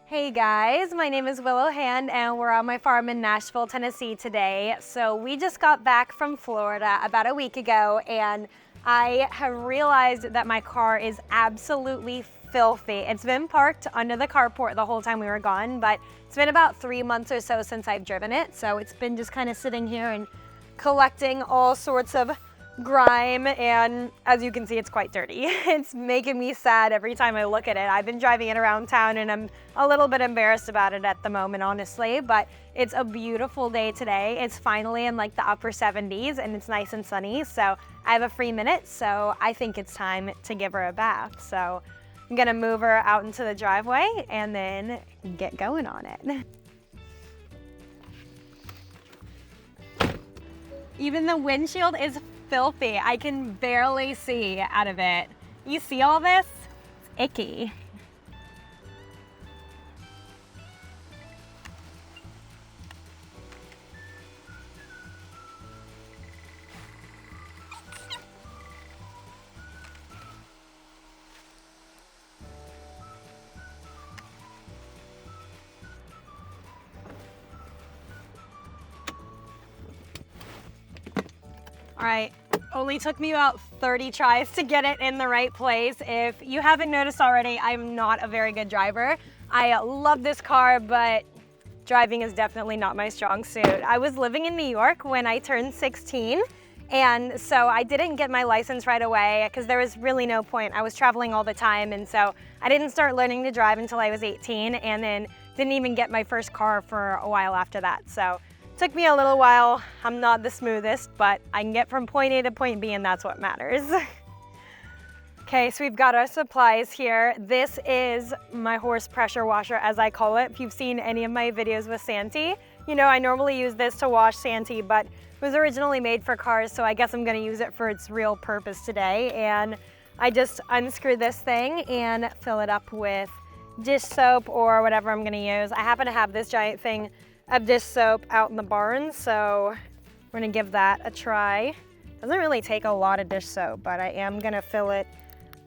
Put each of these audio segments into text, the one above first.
Hey guys, my name is Willow and we're on my farm in Nashville, Tennessee today. So we just got back from Florida about a week ago and I have realized that my car is absolutely filthy. It's been parked under the carport the whole time we were gone, but it's been about 3 months or so since I've driven it. So it's been just kind of sitting here and collecting all sorts of grime, and as you can see, it's quite dirty. It's making me sad every time I look at it. I've been driving it around town and I'm a little bit embarrassed about it at the moment, honestly, but it's a beautiful day today. It's finally in like the upper 70s and it's nice and sunny, so I have a free minute, so I think it's time to give her a bath. So I'm gonna move her out into the driveway and then get going on it. Even the windshield is filthy. I can barely see out of it. You see all this? It's icky. All right, only took me about 30 tries to get it in the right place. If you haven't noticed already, I'm not a very good driver. I love this car, but driving is definitely not my strong suit. I was living in New York when I turned 16, and so I didn't get my license right away because there was really no point. I was traveling all the time, and so I didn't start learning to drive until I was 18, and then didn't even get my first car for a while after that. So took me a little while. I'm not the smoothest, but I can get from point A to point B and that's what matters. Okay, so we've got our supplies here. This is my horse pressure washer, as I call it. If you've seen any of my videos with Santi, you know I normally use this to wash Santi, but it was originally made for cars, so I guess I'm gonna use it for its real purpose today. And I just unscrew this thing and fill it up with dish soap or whatever I'm gonna use. I happen to have this giant thing of dish soap out in the barn, so we're gonna give that a try. Doesn't really take a lot of dish soap, but I am gonna fill it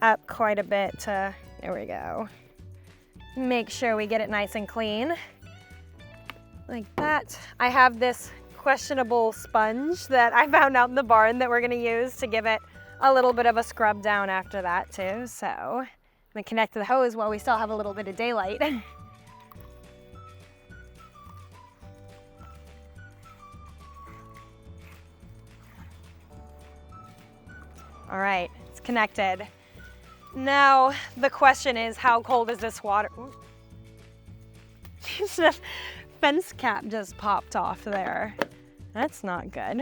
up quite a bit to, there we go. Make sure we get it nice and clean, like that. I have this questionable sponge that I found out in the barn that we're gonna use to give it a little bit of a scrub down after that too. So I'm gonna connect to the hose while we still have a little bit of daylight. All right, it's connected. Now, the question is, how cold is this water? The fence cap just popped off there. That's not good.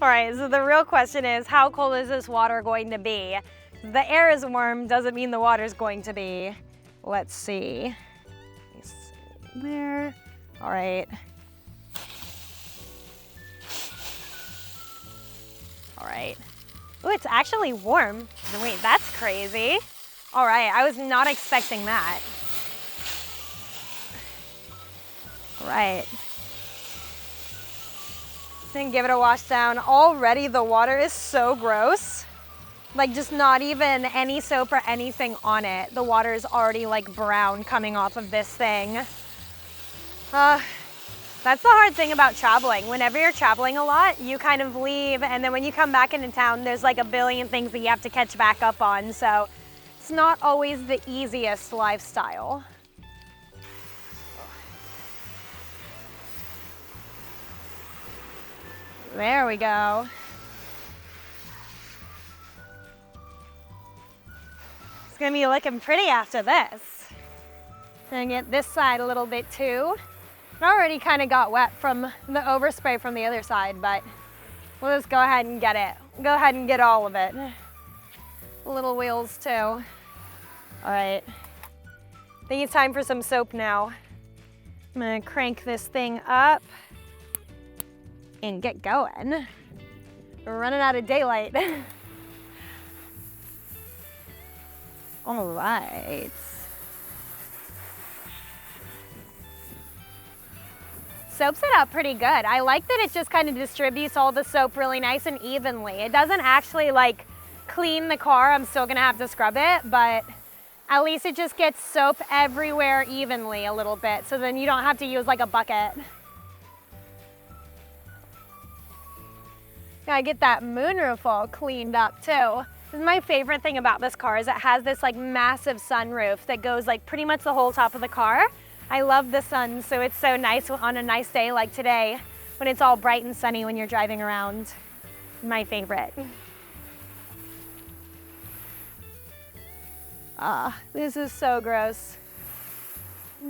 All right, so the real question is, how cold is this water going to be? The air is warm, doesn't mean the water's going to be. Let's see. There, all right. All right. Oh, it's actually warm. Wait, that's crazy. All right, I was not expecting that. All right. Then give it a wash down. Already the water is so gross. Like just not even any soap or anything on it. The water is already like brown coming off of this thing. That's the hard thing about traveling. Whenever you're traveling a lot, you kind of leave, and then when you come back into town, there's like a billion things that you have to catch back up on. So it's not always the easiest lifestyle. There we go. It's gonna be looking pretty after this. Gonna get this side a little bit too. It already kind of got wet from the overspray from the other side, but we'll just go ahead and get it. Go ahead and get all of it. Little wheels too. All right, I think it's time for some soap now. I'm gonna crank this thing up and get going. We're running out of daylight. All right. Soaps it up pretty good. I like that it just kind of distributes all the soap really nice and evenly. It doesn't actually like clean the car. I'm still gonna have to scrub it, but At least it just gets soap everywhere evenly a little bit, so then you don't have to use like a bucket. Gotta get that moonroof all cleaned up too. This is my favorite thing about this car is it has this like massive sunroof that goes like pretty much the whole top of the car. I love the sun, so it's so nice on a nice day like today when it's all bright and sunny when you're driving around. My favorite. This is so gross.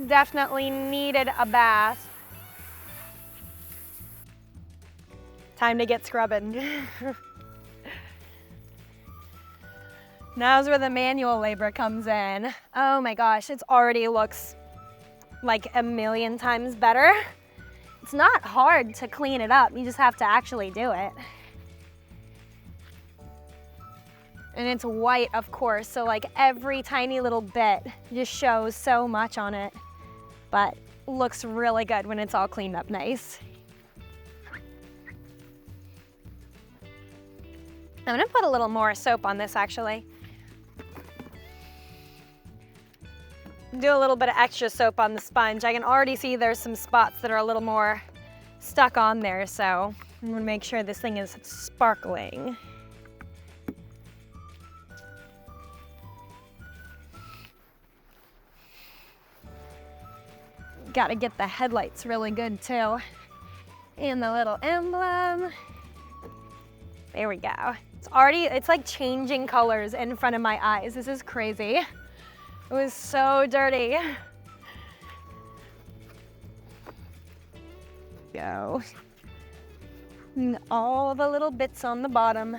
Definitely needed a bath. Time to get scrubbing. Now's where the manual labor comes in. Oh my gosh, it already looks like a million times better. It's not hard to clean it up, you just have to actually do it. And it's white, of course, so like every tiny little bit just shows so much on it, but looks really good when it's all cleaned up nice. I'm gonna put a little more soap on this actually. Do a little bit of extra soap on the sponge. I can already see there's some spots that are a little more stuck on there, so I'm gonna make sure this thing is sparkling. Gotta get the headlights really good too. And the little emblem. There we go. It's like changing colors in front of my eyes. This is crazy. It was so dirty. Go. And all the little bits on the bottom.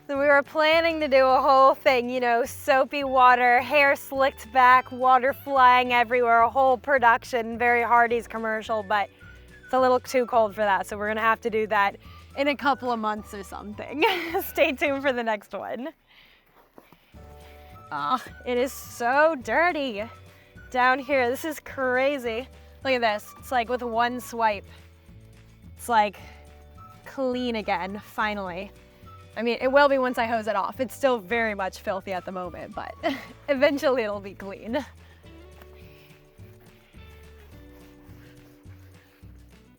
So we were planning to do a whole thing, you know, soapy water, hair slicked back, water flying everywhere, a whole production, very Hardee's commercial, but it's a little too cold for that, so we're gonna have to do that in a couple of months or something. Stay tuned for the next one. Oh, it is so dirty down here. This is crazy. Look at this. It's like with one swipe, it's like clean again, finally. I mean, it will be once I hose it off. It's still very much filthy at the moment, but eventually it'll be clean.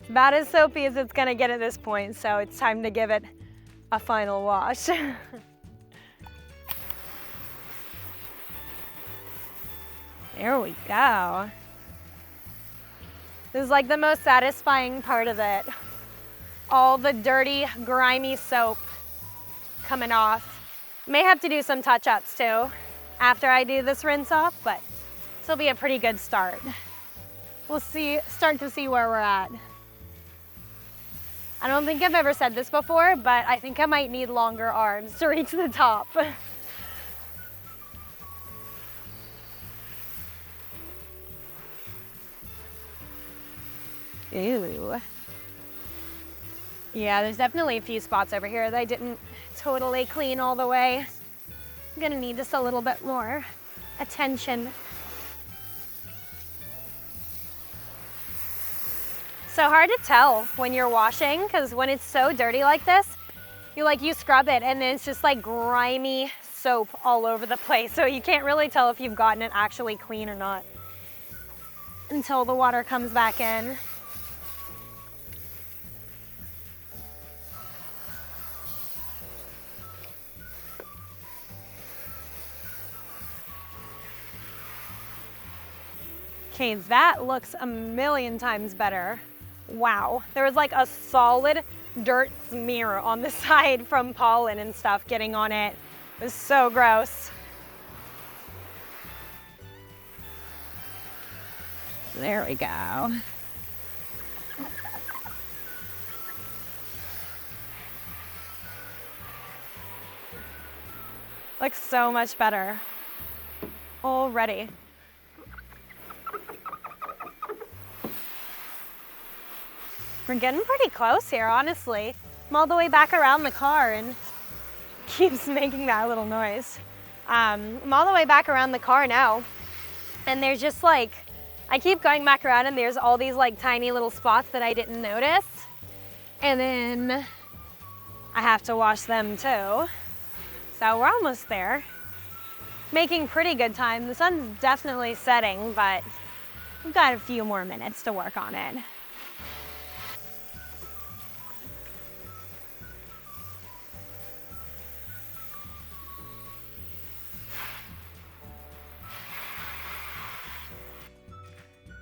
It's about as soapy as it's gonna get at this point, so it's time to give it a final wash. There we go. This is like the most satisfying part of it. All the dirty, grimy soap coming off. May have to do some touch-ups too after I do this rinse off, but this will be a pretty good start. We'll start to see where we're at. I don't think I've ever said this before, but I think I might need longer arms to reach the top. Ew. Yeah, there's definitely a few spots over here that I didn't totally clean all the way. I'm gonna need just a little bit more attention. So hard to tell when you're washing, because when it's so dirty like this, you scrub it and then it's just like grimy soap all over the place. So you can't really tell if you've gotten it actually clean or not until the water comes back in. Okay, that looks a million times better. Wow, there was like a solid dirt smear on the side from pollen and stuff getting on it. It was so gross. There we go. Looks so much better already. We're getting pretty close here, honestly. I'm all the way back around the car and keeps making that little noise. I'm all the way back around the car now. And there's just like, I keep going back around and there's all these like tiny little spots that I didn't notice. And then I have to wash them too. So we're almost there. Making pretty good time. The sun's definitely setting, but we've got a few more minutes to work on it.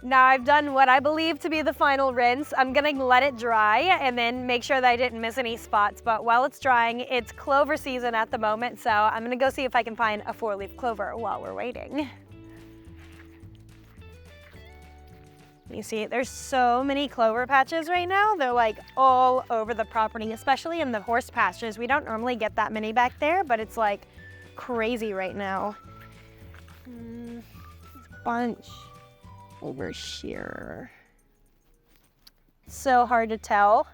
Now I've done what I believe to be the final rinse. I'm gonna let it dry and then make sure that I didn't miss any spots. But while it's drying, it's clover season at the moment, so I'm gonna go see if I can find a 4-leaf clover while we're waiting. You see, there's so many clover patches right now. They're like all over the property, especially in the horse pastures. We don't normally get that many back there, but it's like crazy right now. Bunch over here. So hard to tell.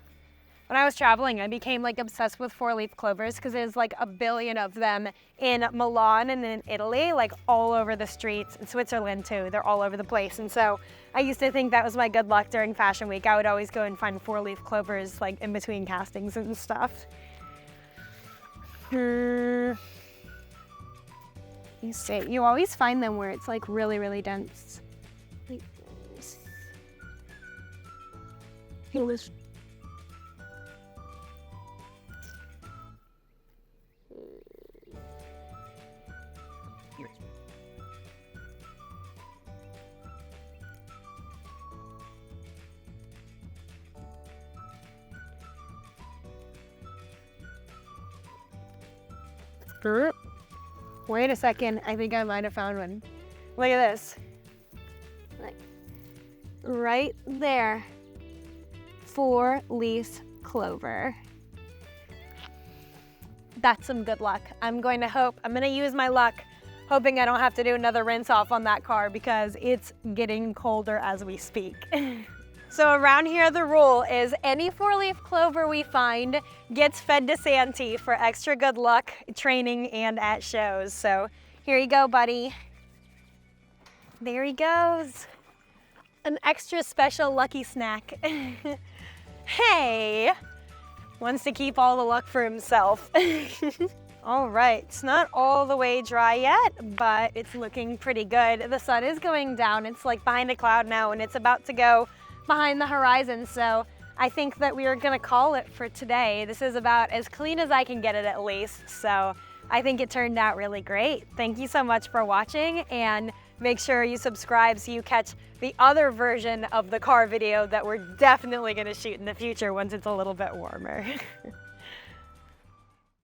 When I was traveling, I became like obsessed with 4-leaf clovers because there's like a billion of them in Milan and in Italy, like all over the streets, in Switzerland too. They're all over the place. And so I used to think that was my good luck during Fashion Week. I would always go and find 4-leaf clovers like in between castings and stuff. You see, you always find them where it's like really, really dense. Like this. Wait a second, I think I might have found one. Look at this. Like, right there. 4-leaf clover. That's some good luck. I'm going to use my luck, hoping I don't have to do another rinse off on that car because it's getting colder as we speak. So around here, the rule is any 4-leaf clover we find gets fed to Santi for extra good luck training and at shows. So here you go, buddy. There he goes. An extra special lucky snack. Hey, wants to keep all the luck for himself. All right, it's not all the way dry yet, but it's looking pretty good. The sun is going down. It's like behind a cloud now, and it's about to go behind the horizon. So I think that we are gonna call it for today. This is about as clean as I can get it at least. So I think it turned out really great. Thank you so much for watching, and make sure you subscribe so you catch the other version of the car video that we're definitely gonna shoot in the future once it's a little bit warmer.